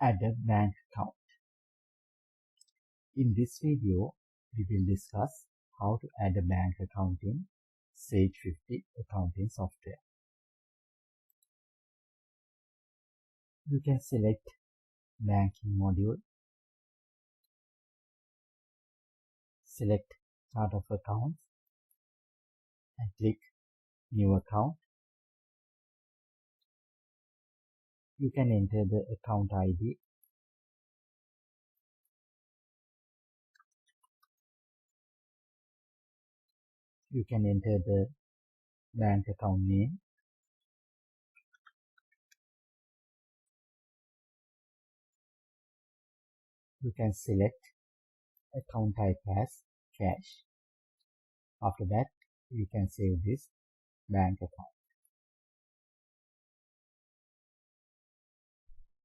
Add a bank account. In this video, we will discuss how to add a bank account in Sage 50 accounting software. You can select Banking module, select Chart of Accounts, and click New Account. You can enter the account ID. You can enter the bank account name. You can select account type as cash. After that, you can save this bank account.